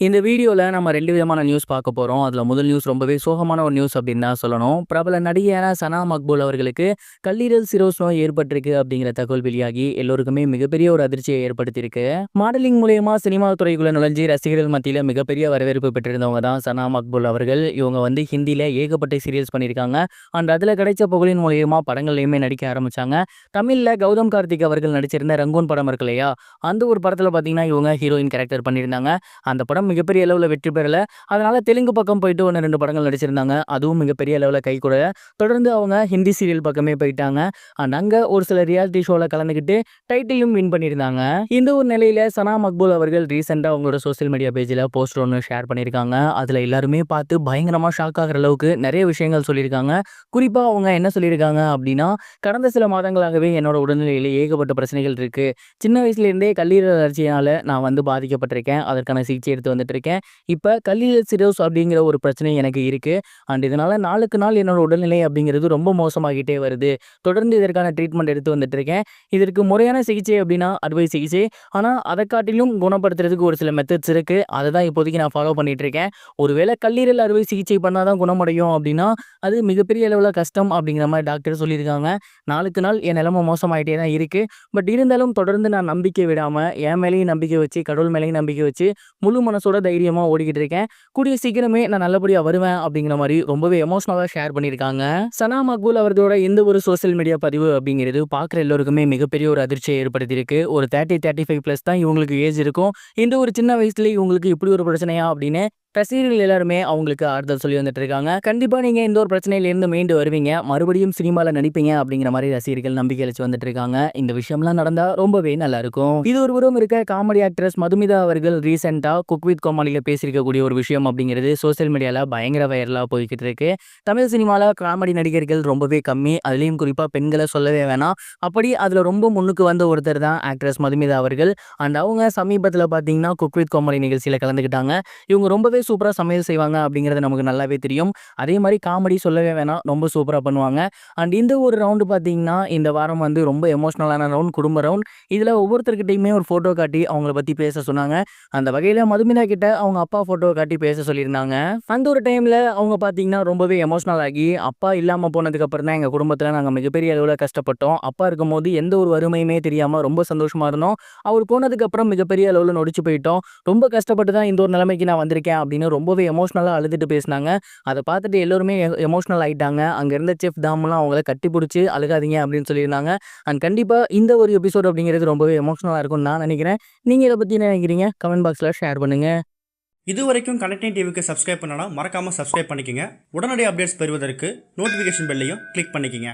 இந்த வீடியோல நம்ம 2 விதமான நியூஸ் பார்க்க போறோம். அதுல முதல் நியூஸ் ரொம்பவே சோகமான ஒரு நியூஸ் அப்படின்னு தான் சொல்லணும். பிரபல நடிகையான சனா மக்பூல் அவர்களுக்கு கல்லீரல் சிரோஸ் நோய் ஏற்பட்டிருக்கு அப்படிங்கிற தகவல் வெளியாகி எல்லோருக்குமே மிகப்பெரிய ஒரு அதிர்ச்சியை ஏற்படுத்தியிருக்கு. மாடலிங் மூலியமா சினிமா துறைக்குள்ள நுழைஞ்சு ரசிகர்கள் மத்தியில மிகப்பெரிய வரவேற்பு பெற்றிருந்தவங்க தான் சனா மக்பூல் அவர்கள். இவங்க வந்து ஹிந்தியில ஏகப்பட்ட சீரியல்ஸ் பண்ணியிருக்காங்க. அண்ட் அதுல கிடைச்ச புகழின் மூலியமா படங்கள்லயுமே நடிக்க ஆரம்பிச்சாங்க. தமிழ்ல கௌதம் கார்த்திக் அவர்கள் நடிச்சிருந்த ரங்கூன் படம் இருக்கு இல்லையா, அந்த ஒரு படத்துல பாத்தீங்கன்னா இவங்க ஹீரோயின் கேரக்டர் பண்ணியிருந்தாங்க. அந்த படம் மிகப்பெரிய அளவுல வெற்றி பெறல. அதனால தெலுங்கு பக்கம் போயிட்டு 1, 2 படங்கள் நடிச்சிருந்தாங்க. அதுவும் மிகப்பெரிய அளவுல கைகூடல. தொடர்ந்து அவங்க ஹிந்தி சீரியல் பக்கமே போயிட்டாங்க. அண்ட் அங்க ஒரு சில ரியாலிட்டி ஷோல கலந்துக்கிட்டு டைட்டிலும் வின் பண்ணியிருந்தாங்க. இந்த ஒரு நிலையில சனா மக்பூல் அவர்கள் ரீசெண்டா அவங்களோட சோசியல் மீடியா பேஜ்ல போஸ்டர் ஒன்று ஷேர் பண்ணியிருக்காங்க. அதுல எல்லாருமே பார்த்து பயங்கரமா ஷாக் ஆகுற அளவுக்கு நிறைய விஷயங்கள் சொல்லியிருக்காங்க. குறிப்பா அவங்க என்ன சொல்லியிருக்காங்க அப்படின்னா, கடந்த சில மாதங்களாகவே என்னோட உடல்நிலையில ஏகப்பட்ட பிரச்சனைகள் இருக்கு. சின்ன வயசுல இருந்தே கல்லீரல் அழற்சியால நான் வந்து பாதிக்கப்பட்டிருக்கேன். அதற்கான சிகிச்சை எடுத்து வந்துட்டு இருக்கேன். இப்ப கல்லீரல் சிரோஸ் அப்படிங்கிற ஒரு பிரச்சனை எனக்கு இருக்கு. அண்ட் இதனால நாளுக்கு நாள் என்னோட உடல்நிலை அப்படிங்கிறது ரொம்ப மோசமாகிட்டே வருது. தொடர்ந்து இதற்கான ட்ரீட்மெண்ட் எடுத்து வந்துட்டு இருக்கேன். இதற்கு முறையான சிகிச்சை அப்படின்னா அறுவை சிகிச்சை. ஆனா அதை காட்டிலும் குணப்படுத்துறதுக்கு ஒரு சில மெத்தட்ஸ் இருக்கு. அதை தான் இப்போதைக்கு நான் ஃபாலோ பண்ணிட்டு இருக்கேன். ஒருவேளை கல்லீரல் அறுவை சிகிச்சை பண்ணாதான் குணமடையும் அப்படின்னா அது மிகப்பெரிய அளவுல கஷ்டம் அப்படிங்கிற மாதிரி டாக்டர் சொல்லியிருக்காங்க. நாளுக்கு நாள் என் நிலைமை மோசமாயிட்டே தான் இருக்கு. பட் இருந்தாலும் தொடர்ந்து நான் நம்பிக்கை விடாம என் மேலேயும் நம்பிக்கை வச்சு கடவுள் மேலேயும் நம்பிக்கை வச்சு முழு மனசோட தைரியமா ஓடிக்கிட்டு இருக்கேன். கூடிய சீக்கிரமே நான் நல்லபடியா வருவேன் அப்படிங்கிற மாதிரி ரொம்பவே எமோஷனலா ஷேர் பண்ணியிருக்காங்க. சனா மக்பூல் அவர்களோட இந்த ஒரு சோசியல் மீடியா பதிவு அப்படிங்கிறது பார்க்குற எல்லோருக்குமே மிகப்பெரிய ஒரு அதிர்ச்சியை ஏற்படுத்தியிருக்கு. ஒரு 30, 35 பிளஸ் தான் இவங்களுக்கு ஏஜ் இருக்கும். இந்த ஒரு சின்ன வயசுல இவங்களுக்கு இப்படி ஒரு பிரச்சனையா அப்படின்னு ரசிகர்கள் எல்லாருமே அவங்களுக்கு ஆறுதல் சொல்லி வந்துட்டு இருக்காங்க. கண்டிப்பா நீங்க இந்த ஒரு பிரச்சனையில இருந்து மீண்டு வருவீங்க, மறுபடியும் சினிமால நடிப்பீங்க அப்படிங்கிற மாதிரி ரசிகர்கள் நம்பிக்கை அளிச்சு வந்துட்டு இருக்காங்க. இந்த விஷயம்லாம் நடந்தா ரொம்பவே நல்லா இருக்கும். இது ஒரு புறம் இருக்க, காமெடி ஆக்ட்ரஸ் மதுமிதா அவர்கள் ரீசெண்டா குக் வித் கோமாளியில பேசியிருக்கக்கூடிய ஒரு விஷயம் அப்படிங்கிறது சோசியல் மீடியால பயங்கர வைரலா போய்கிட்டு இருக்கு. தமிழ் சினிமால காமெடி நடிகர்கள் ரொம்பவே கம்மி. அதுலயும் குறிப்பா பெண்களை சொல்லவே வேணாம். அப்படி அதுல ரொம்ப முன்னுக்கு வந்த ஒருத்தர் தான் ஆக்ட்ரஸ் மதுமிதா அவர்கள். அண்ட் அவங்க சமீபத்தில் பார்த்தீங்கன்னா குக் வித் கோமாளி நிகழ்ச்சியில் கலந்துக்கிட்டாங்க. இவங்க ரொம்பவே சூப்பரா சமையல் செய்வாங்க அப்படிங்கிறது நமக்கு நல்லாவே தெரியும். அதே மாதிரி காமெடி சொல்லவே வேணாம், ரொம்ப சூப்பரா பண்ணுவாங்க. அண்ட் இந்த ஒரு ரவுண்டு பார்த்தீங்கன்னா இந்த வாரம் வந்து ரொம்ப எமோஷனலான ரவுண்ட், குடும்ப ரவுண்ட். இதில் ஒவ்வொருத்தர்கிட்டையுமே ஒரு ஃபோட்டோ காட்டி அவங்கள பற்றி பேச சொன்னாங்க. அந்த வகையில் மதுமிதா கிட்ட அவங்க அப்பா ஃபோட்டோ காட்டி பேச சொல்லியிருந்தாங்க. அந்த ஒரு டைமில் அவங்க பார்த்தீங்கன்னா ரொம்பவே எமோஷனல் ஆகி, அப்பா இல்லாமல் போனதுக்கு அப்புறம் தான் எங்கள் குடும்பத்தில் நாங்கள் மிகப்பெரிய அளவில் கஷ்டப்பட்டோம். அப்பா இருக்கும்போது எந்த ஒரு வறுமையுமே தெரியாமல் ரொம்ப சந்தோஷமா இருந்தோம். அவர் போனதுக்கு அப்புறம் மிகப்பெரிய அளவில் நொடிச்சு போயிட்டோம். ரொம்ப கஷ்டப்பட்டு தான் இந்த ஒரு நிலைமைக்கு நான் வந்திருக்கேன் அப்படின்னு ரொம்பவே எமோஷனலா அழுதுட்டு பேசினாங்க. அதை பார்த்துட்டு எல்லோருமே எமோஷனல் ஆயிட்டாங்க. அங்க இருந்த செஃப் தாம்லாம் அவங்கள கட்டி பிடிச்சி அழுகாதீங்க அப்படின்னு சொல்லியிருந்தாங்க. அண்ட் கண்டிப்பா இந்த ஒரு எபிசோட் அப்படிங்கிறது ரொம்பவே எமோஷனலா இருக்கும்னு நான் நினைக்கிறேன். நீங்க இதை பத்தி என்ன நினைக்கிறீங்க? கமெண்ட் பாக்ஸ்ல ஷேர் பண்ணுங்க. இது வரைக்கும் கனெக்டிங் டிவிக்கு சப்ஸ்கிரைப் பண்ணனா மறக்காம சப்ஸ்கிரைப் பண்ணிக்கங்க. உடனடி அப்டேட்ஸ் பெறுவதற்கு நோட்டிஃபிகேஷன் பெல்லையும் கிளிக் பண்ணிக்கங்க.